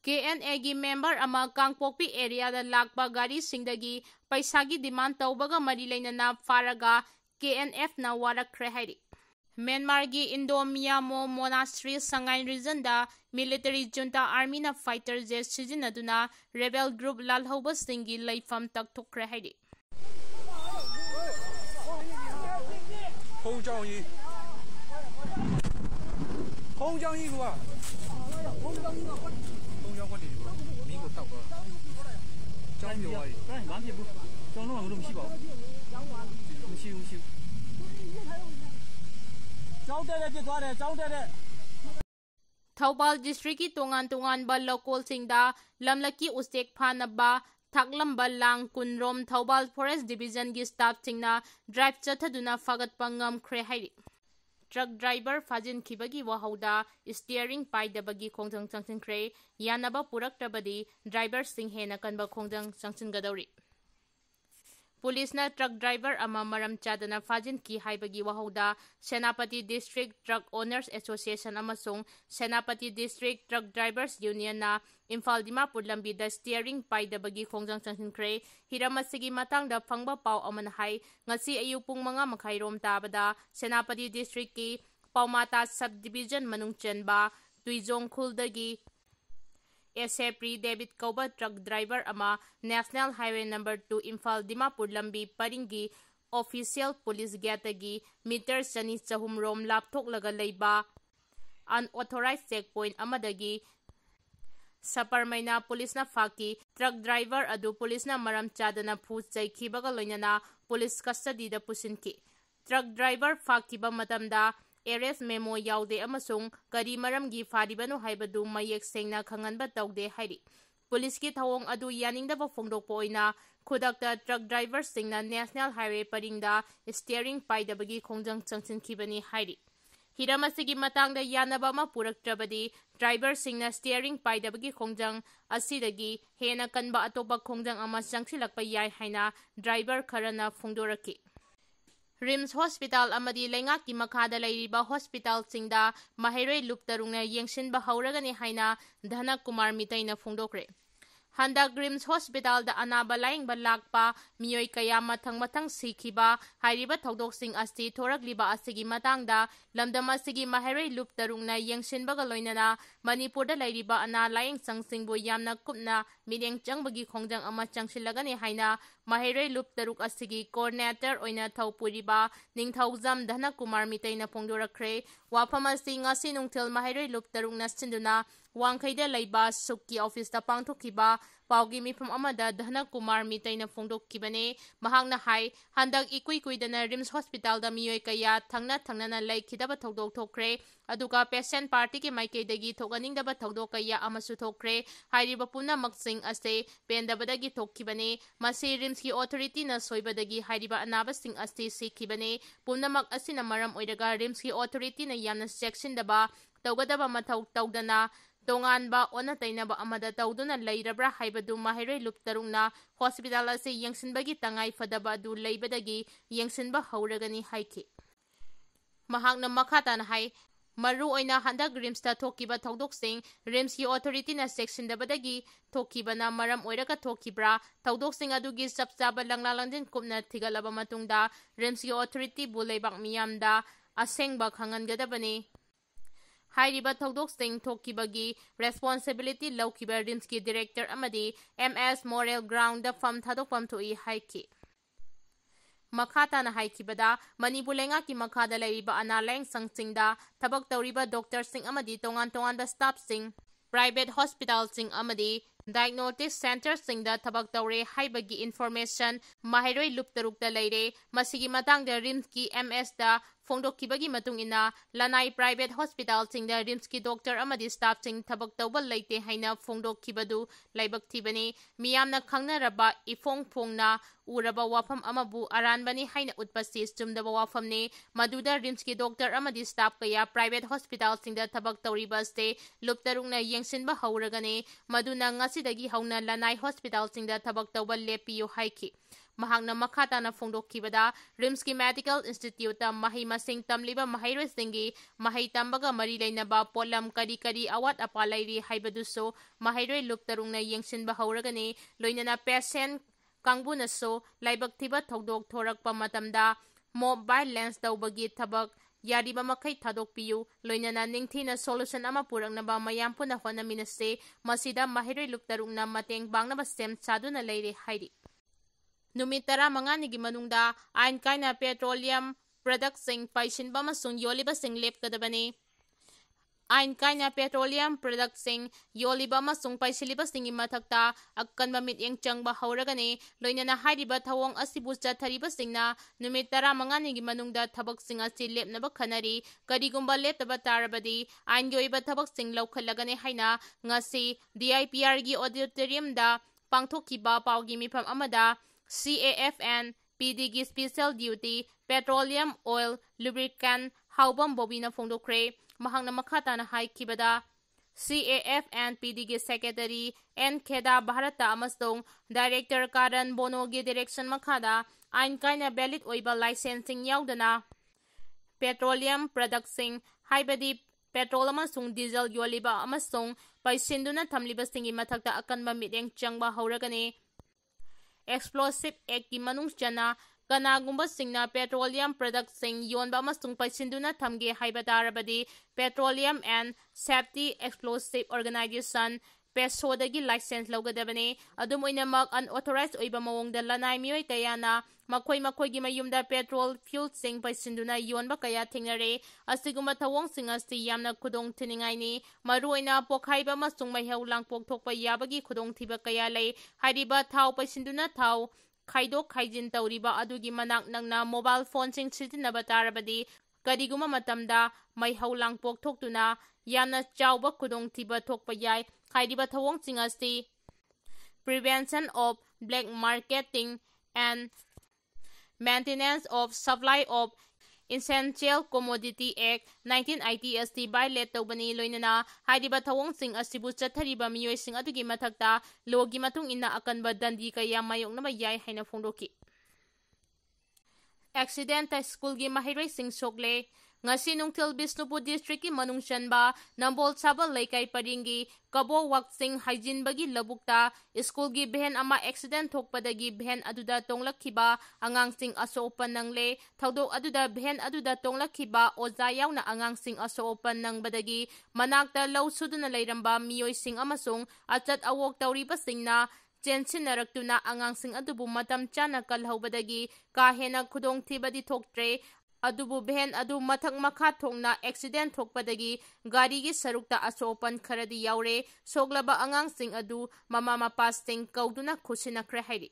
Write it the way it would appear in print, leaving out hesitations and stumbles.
KNA member ama Kangpokpi area da lakpa gari singdagi paisagi demand taubaga mari lainana faraga KNF na warakre hairi. Myanmar gi Indomiyamo Monastery Sangai region da military junta army na fighter jet sizinaduna rebel group lalhoba singi laifam takthokre hairi. Thaubal district ki tongan ba local singda lamlaki ustek phanaba thaklamba lang kunrom Thaubal forest division gi staff singna drive chathaduna fagat pangam khre hairi. Truck driver fajin khibagi wahauda steering paidabagi khongjang changsinkhre yanaba puraktabadi driver sing hena kanba khongjang changsingadori. Police na truck driver ama maram chadana fajin ki haibagi wahauda Senapati District Truck Owners Association amasung Senapati District Truck Drivers Union na Imphal Dimapur lambi da steering paidabagi khongjang changsinkhre hiramasigi matangda phangba pau amanhai ngasi ayupung mga makhairom tabada Senapati District ki Paumata Subdivision manung chenba Tuizong Khuldagi SAPRI David Kauba truck driver ama National Highway number 2 Imphal Dimapur lambi paringi official police gatagi meter sani chahum rom lapthok laga leiba unauthorized checkpoint amadagi Saparmaina police na faki truck driver adu police na maram chadana phu chaikhibaga loinana police custody da pusinki. Truck driver fakiba matamda arrest memo yaude amasung kari maramgi faribano haibadu mayek sengna khanganba taude hairi. Police ki thawong adu yaningdaba phongdokpa oina khudakta truck driver singna National Highway paringda steering paidabagi khongjang changsinkhibani hairi. Hiramasigi matangda yanaba ma puraktrabadi driver singna steering paidabagi khongjang asidagi hena kanba atopa khongjang ama changsilakpa yai haina driver kharana phongdoraki. RIMS Hospital amadi Laingak ki makhada lairiba hospital singda mahairoi luptarungna yengsinba hauragani haina Dhana Kumar Mitaina phongdokre. Handak RIMS Hospital da anaba laingba lakpa miyoi kaya mathang sikhiba hairiba thodok sing asti thorakliba asigi matangda lamdam asigi mahairoi luptarungna yengsinbaga loinana Manipur da lairiba ana laing sangsingbu yamna kupna mideng changbagi khongjang ama changsilagani haina mahairoi luptaruk asigi coordinator oina thaupuriba ningthaujam Dhana Kumar Mitaina phongdorakre wafamasi ngasi nungthil mahairoi luptarungna sinduna Wangkhaida leiba sukki office da pangthokiba paugi mifam amada Dhana Kumar Mitaina phongdokkibane mahangna hai handak ikuidana RIMS Hospital da miyoi kaya thangna laikhidaba thodok thokre aduga patient party ki maikeidagi thoganingdaba thodok kaya amasu thokre hairiba puna maksing ase pendabadagi thokkibane masi RIMS ki authority na soibadagi hairiba anabasing ase sikhibane punamak asina maram oiraga RIMS ki authority na yamna sectiondaba tawgadaba mathau tawdana tonganba ona tainaba amada tawduna leirabra haibadu mahairoi luptarungna hospital ase yengsinbagi tangai fadaba du leibadagi yengsinba hauragani haiki. Mahakna makhatana hai maru oina handak RIMS ta thokiba tawdoksing RIMS ki authority na sectiondabadagi thokibana maram oiraga thokibra tawdoksing adugi sapchaba langlalangjin kupna thigalaba matungda RIMS ki authority bu leibak miyamda asengba khangangadabani. Hairiba thodok sing thokibagi responsibility laukiba RIMS ki director amadi MS Moral Ground da fam thadokpam thoi haiki. Makhatana haikibada Manipur lenga ki makhada lairiba analang sangsingda thabak tawriba doctor sing amadi tongan da staff sing private hospital sing amadi diagnostic center singda thabak tawre haibagi information mahairoi luptarukta leire masigi matangda RIMS ki MS da phongdokkibagi matung ina lanai private hospital singda RIMS ki doctor amadi staff sing thabak tawbal leite haina phongdokkibadu laibak thibani miyamna khangnaraba ifongphongna uraba wafam amabu aranbani haina utpasi chumdaba wafamne maduda RIMS ki doctor amadi staff kaya private hospital singda thabak tawriba ste luptarungna yengsinba hauragane maduna ngasidagi hauna lanai hospital singda thabak tawbal lepiyo haiki. ꯃꯍꯥꯛꯅ ꯃꯈꯥ ꯇꯥꯅ ꯐꯣꯡꯗꯣꯛꯈꯤꯕꯗ ꯔꯤꯝꯁꯀꯤ medical ꯏꯟꯁꯇꯤꯇ꯭ꯌꯨꯠꯇ ꯃꯍꯩ ꯃꯁꯤꯡ ꯇꯝꯂꯤꯕ ꯃꯍꯩꯔꯣꯏꯁꯤꯡꯒꯤ ꯃꯍꯩ ꯇꯝꯕꯒ ꯃꯔꯤ ꯂꯩꯅꯕ ꯄꯣꯠꯂꯝ ꯀꯔꯤ ꯑꯋꯥꯠ ꯑꯄꯥ ꯂꯩꯔꯤ ꯍꯥꯏꯕꯗꯨꯁꯨ ꯃꯍꯩꯔꯣꯏ ꯂꯨꯞ ꯇꯔꯨꯛꯅ ꯌꯦꯡꯁꯤꯟꯕ ꯍꯧꯔꯒꯅꯤ, ꯂꯣꯏꯅꯅ ꯄꯦꯁꯦꯟ ꯀꯥꯡꯕꯨꯅꯁꯨ ꯂꯥꯏꯕꯛ ꯊꯤꯕ ꯊꯧꯗꯣꯛ ꯊꯣꯔꯛꯄ ꯃꯇꯝꯗ ꯃꯣb ꯚꯥꯏꯂꯦꯟꯁ ꯇꯧꯕꯒꯤ ꯊꯕꯛ ꯌꯥꯔꯤꯕ ꯃꯈꯩ ꯊꯥꯗꯣꯛꯄꯤꯌꯨ, ꯂꯣꯏꯅꯅ ꯅꯤꯡꯊꯤꯅ ꯁꯣꯂꯨꯁꯟ ꯑꯃ ꯄꯨꯔꯛꯅꯕ ꯃꯌꯥꯝ ꯄꯨꯟꯅ ꯍꯣꯠꯅꯃꯤꯟꯅꯁꯤ, ꯃꯁꯤꯗ ꯃꯍꯩꯔꯣꯏ ꯂꯨꯞ ꯇꯔꯨꯛꯅ ꯃꯇꯦꯡ ꯄꯥꯡꯅꯕ ꯁꯦꯝ ꯁꯥꯗꯨꯅ ꯂꯩꯔꯦ ꯍꯥꯏꯔꯤ꯫ ꯅꯨꯃꯤꯠ 15ꯅꯤꯒꯤ ꯃꯅꯨꯡꯗ ꯑꯥꯏꯟ ꯀꯥꯏꯅ ꯄꯦꯇ꯭ꯔꯣꯂꯤꯌꯝ ꯄ꯭ꯔꯗꯛꯇꯁꯤꯡ ꯄꯩꯁꯤꯟꯕ ꯑꯃꯁꯨꯡ ꯌꯣꯜꯂꯤꯕꯁꯤꯡ ꯂꯦꯞꯀꯗꯕꯅꯤ꯫ ꯑꯥꯏꯟ ꯀꯥꯏꯅ ꯄꯦꯇ꯭ꯔꯣꯂꯤꯌꯝ ꯄ꯭ꯔꯗꯛꯇꯁꯤꯡ ꯌꯣꯜꯂꯤꯕ ꯑꯃꯁꯨꯡ ꯄꯩꯁꯤꯜꯂꯤꯕꯁꯤꯡꯒꯤ ꯃꯊꯛꯇ ꯑꯀꯟꯕ ꯃꯤꯠꯌꯦꯡ ꯆꯪꯕ ꯍꯧꯔꯒꯅꯤ, ꯂꯣꯏꯅꯅ ꯍꯥꯏꯔꯤꯕ ꯊꯧꯑꯣꯡ ꯑꯁꯤꯕꯨ ꯆꯠꯊꯔꯤꯕꯁꯤꯡꯅ ꯅꯨꯃꯤꯠ 15ꯅꯤꯒꯤ ꯃꯅꯨꯡꯗ ꯊꯕꯛꯁꯤꯡ ꯑꯁꯤ ꯂꯦꯞꯅꯕ ꯈꯟꯅꯔꯤ꯫ ꯀꯔꯤꯒꯨꯝꯕ ꯂꯦꯞꯇꯕ ꯇꯥꯔꯕꯗꯤ ꯑꯥꯏꯟꯒꯤ ꯑꯣꯏꯕ ꯊꯕꯛꯁꯤꯡ ꯂꯧꯈꯠꯂꯒꯅꯤ ꯍꯥꯏꯅ ꯉꯁꯤ ꯗꯤꯑꯥꯏꯄꯤꯑꯥꯔꯒꯤ ꯑꯣꯗꯤꯇꯣꯔꯤꯌꯝꯗ ꯄꯥꯡꯊꯣꯛꯈꯤꯕ ꯄꯥꯎꯒꯤ ꯃꯤꯐꯝ ꯑꯃꯗ CAFN-PDꯒꯤ ꯁ꯭ꯄꯦꯁꯤꯑꯦꯜ ꯗ꯭ꯌꯨꯇꯤ ꯄꯦꯇ꯭ꯔꯣꯂꯤꯌꯝ ꯑꯣꯏꯜ ꯂꯨꯕ꯭ꯔꯤꯀꯦꯟꯠ ꯍꯥꯎꯕꯝ ꯕꯣꯕꯤꯅ ꯐꯣꯡꯗꯣꯛꯈ꯭ꯔꯦ꯫ ꯃꯍꯥꯛꯅ ꯃꯈꯥ ꯇꯥꯅ ꯍꯥꯏꯈꯤꯕꯗ CAFN-PDꯒꯤ ꯁꯦꯀ꯭ꯔꯦꯇꯔꯤ N. ꯚꯥꯔꯠꯇ ꯑꯃꯁꯨꯡ ꯗꯥꯏꯔꯦꯛꯇꯔ ꯀꯥꯔꯟ ꯕꯣꯅꯣꯒꯤ ꯗꯤꯔꯦꯛꯁꯟ ꯃꯈꯥꯗ ꯑꯥꯏꯟ ꯀꯥꯏꯅ ꯚꯦꯂꯤꯗ ꯑꯣꯏꯕ ꯂꯥꯏꯁꯦꯟꯁꯁꯤꯡ ꯌꯥꯎꯗꯅ ꯄꯦꯇ꯭ꯔꯣꯂꯤꯌꯝ ꯄ꯭ꯔꯗꯛꯇꯁꯤꯡ ꯍꯥꯏꯕꯗꯤ ꯄꯦꯇ꯭ꯔꯣꯜ ꯑꯃꯁꯨꯡ ꯗꯤꯖꯜ ꯌꯣꯜꯂꯤꯕ ꯑꯃꯁꯨꯡ ꯄꯩꯁꯤꯟꯗꯨꯅ ꯊꯝꯂꯤꯕꯁꯤꯡꯒꯤ ꯃꯊꯛꯇ ꯑꯀꯟꯕ ꯃꯤꯠꯌꯦꯡ ꯆꯪꯕ ꯍꯧꯔꯒꯅꯤ꯫ ꯑꯦꯛꯁꯄ꯭ꯂꯣꯁꯤꯚ ꯑꯦꯛꯇꯀꯤ ꯃꯅꯨꯡ ꯆꯟꯅ ꯀꯅꯥꯒꯨꯝꯕꯁꯤꯡꯅ ꯄꯦꯇ꯭ꯔꯣꯂꯤꯌꯝ ꯄ꯭ꯔꯗꯛꯇꯁꯤꯡ ꯌꯣꯟꯕ ꯑꯃꯁꯨꯡ ꯄꯩꯁꯤꯟꯗꯨꯅ ꯊꯝꯒꯦ ꯍꯥꯏꯕ ꯇꯥꯔꯕꯗꯤ petroleum and safety explosive organisation (PESO)ꯗꯒꯤ ꯂꯥꯏꯁꯦꯟꯁ ꯂꯧꯒꯗꯕꯅꯤ꯫ ꯑꯗꯨꯝ ꯑꯣꯏꯅꯃꯛ ꯑꯟꯑꯣꯊꯣꯔꯥꯏꯖ ꯑꯣꯏꯕ ꯃꯑꯣꯡꯗ ꯂꯅꯥꯏ ꯃꯤꯑꯣꯏ ꯀꯌꯥꯅ ꯃꯈꯣꯏꯒꯤ ꯃꯌꯨꯝꯗ ꯄꯦꯇ꯭ꯔꯣꯜ ꯐ꯭ꯌꯨꯜꯁꯤꯡ ꯄꯩꯁꯤꯟꯗꯨꯅ ꯌꯣꯟꯕ ꯀꯌꯥ ꯊꯦꯡꯅꯔꯦ꯫ ꯑꯁꯤꯒꯨꯝꯕ ꯊꯧꯑꯣꯡꯁꯤꯡ ꯑꯁꯤ ꯌꯥꯝꯅ ꯈꯨꯗꯣꯡꯊꯤꯅꯤꯡꯉꯥꯏꯅꯤ, ꯃꯔꯨꯑꯣꯏꯅ ꯄꯣꯠꯈꯥꯏꯕ ꯑꯃꯁꯨꯡ ꯃꯩꯍꯧ ꯂꯥꯡꯄꯣꯛ ꯊꯣꯛꯄ ꯌꯥꯕꯒꯤ ꯈꯨꯗꯣꯡꯊꯤꯕ ꯀꯌꯥ ꯂꯩ꯫ ꯍꯥꯏꯔꯤꯕ ꯊꯥꯎ ꯄꯩꯁꯤꯟꯗꯨꯅ ꯊꯥꯎ ꯈꯥꯏꯗꯣꯛ ꯈꯥꯏꯖꯤꯟ ꯇꯧꯔꯤꯕ ꯑꯗꯨꯒꯤ ꯃꯅꯥꯛ ꯅꯛꯅ ꯃꯣꯕꯥꯏꯜ ꯐꯣꯟꯁꯤꯡ ꯁꯤꯖꯤꯟꯅꯕ ꯇꯥꯔꯕꯗꯤ ꯀꯔꯤꯒꯨꯝꯕ ꯃꯇꯝꯗ ꯃꯩꯍꯧ ꯂꯥꯡꯄꯣꯛ ꯊꯣꯛꯇꯨꯅ ꯌꯥꯝꯅ ꯆꯥꯎꯕ ꯈꯨꯗꯣꯡꯊꯤꯕ ꯊꯣꯛꯄ ꯌꯥꯏ꯫ ꯍꯥꯏꯔꯤꯕ ꯊꯧꯑꯣꯡꯁꯤꯡ ꯑꯁꯤ prevention of black marketing and maintenance of supply of essential commodity act, 1980 ꯑꯁꯤ ꯚꯥꯏꯂꯦꯠ ꯇꯧꯕꯅꯤ, ꯂꯣꯏꯅꯅ ꯍꯥꯏꯔꯤꯕ ꯊꯧꯑꯣꯡꯁꯤꯡ ꯑꯁꯤꯕꯨ ꯆꯠꯊꯔꯤꯕ ꯃꯤꯑꯣꯏꯁꯤꯡ ꯑꯗꯨꯒꯤ ꯃꯊꯛꯇ ꯂꯣꯒꯤ ꯃꯇꯨꯡ ꯏꯟꯅ ꯑꯀꯟꯕ ꯗꯟꯗꯤ ꯀꯌꯥ ꯃꯥꯌꯣꯛꯅꯕ ꯌꯥꯏ ꯍꯥꯏꯅ ꯐꯣꯡꯗꯣꯛꯈꯤ꯫ ꯑꯦꯛꯁꯤꯗꯦꯟꯇ ꯁ꯭ꯀꯨꯜꯒꯤ ꯃꯍꯩꯔꯣꯏꯁꯤꯡ ꯁꯣꯛꯂꯦ꯫ ꯉꯁꯤ ꯅꯨꯡꯊꯤꯜ ꯕꯤꯁꯅꯨꯄꯨꯔ ꯗꯤꯁꯇ꯭ꯔꯤꯛꯀꯤ ꯃꯅꯨꯡ ꯆꯟꯕ ꯅꯝꯕꯣꯜ ꯁꯥꯕꯜ ꯂꯩꯀꯥꯏ ꯄꯔꯤꯡꯒꯤ ꯀꯕꯣꯛ-ꯋꯥꯛꯆꯤꯡ ꯍꯥꯏꯖꯤꯟꯕꯒꯤ ꯂꯧꯕꯨꯛꯇ ꯁ꯭ꯀꯨꯜꯒꯤ ꯚꯦꯟ ꯑꯃ ꯑꯦꯛꯁꯤꯗꯦꯟꯇ ꯊꯣꯛꯄꯗꯒꯤ ꯚꯦꯟ ꯑꯗꯨꯗ ꯇꯣꯡꯂꯛꯈꯤꯕ ꯑꯉꯥꯡꯁꯤꯡ ꯑꯁꯣꯛ-ꯑꯄꯟ ꯅꯪꯂꯦ꯫ ꯊꯧꯗꯣꯛ ꯑꯗꯨꯗ ꯚꯦꯟ ꯑꯗꯨꯗ ꯇꯣꯡꯂꯛꯈꯤꯕ ꯑꯣꯖꯥ ꯌꯥꯎꯅ ꯑꯉꯥꯡꯁꯤꯡ ꯑꯁꯣꯛ-ꯑꯄꯟ ꯅꯪꯕꯗꯒꯤ ꯃꯅꯥꯛꯇ ꯂꯧ ꯁꯨꯗꯨꯅ ꯂꯩꯔꯝꯕ ꯃꯤꯑꯣꯏꯁꯤꯡ ꯑꯃꯁꯨꯡ ꯑꯆꯠ-ꯑꯋꯣꯛ ꯇꯧꯔꯤꯕꯁꯤꯡꯅ ꯆꯦꯟꯁꯤꯟꯅꯔꯛꯇꯨꯅ ꯑꯉꯥꯡꯁꯤꯡ ꯑꯗꯨꯕꯨ ꯃꯇꯝ ꯆꯥꯅ ꯀꯜꯍꯧꯕꯗꯒꯤ ꯀꯥ ꯍꯦꯟꯅ ꯈꯨꯗꯣꯡꯊꯤꯕꯗꯤ ꯊꯣꯛꯇ꯭ꯔꯦ꯫ ꯑꯗꯨꯕꯨ ꯚꯦꯟ ꯑꯗꯨ ꯃꯊꯛ-ꯃꯈꯥ ꯊꯣꯛꯅ ꯑꯦꯛꯁꯤꯗꯦꯟꯇ ꯊꯣꯛꯄꯗꯒꯤ ꯒꯥꯔꯤꯒꯤ ꯁꯔꯨꯛꯇ ꯑꯁꯣꯛ-ꯑꯄꯟ ꯈꯔꯗꯤ ꯌꯥꯎꯔꯦ꯫ ꯁꯣꯛꯂꯕ ꯑꯉꯥꯡꯁꯤꯡ ꯑꯗꯨ ꯃꯃꯥ-ꯃꯄꯥꯁꯤꯡ ꯀꯧꯗꯨꯅ ꯈꯨꯠꯁꯤꯟꯅꯈ꯭ꯔꯦ ꯍꯥꯏꯔꯤ꯫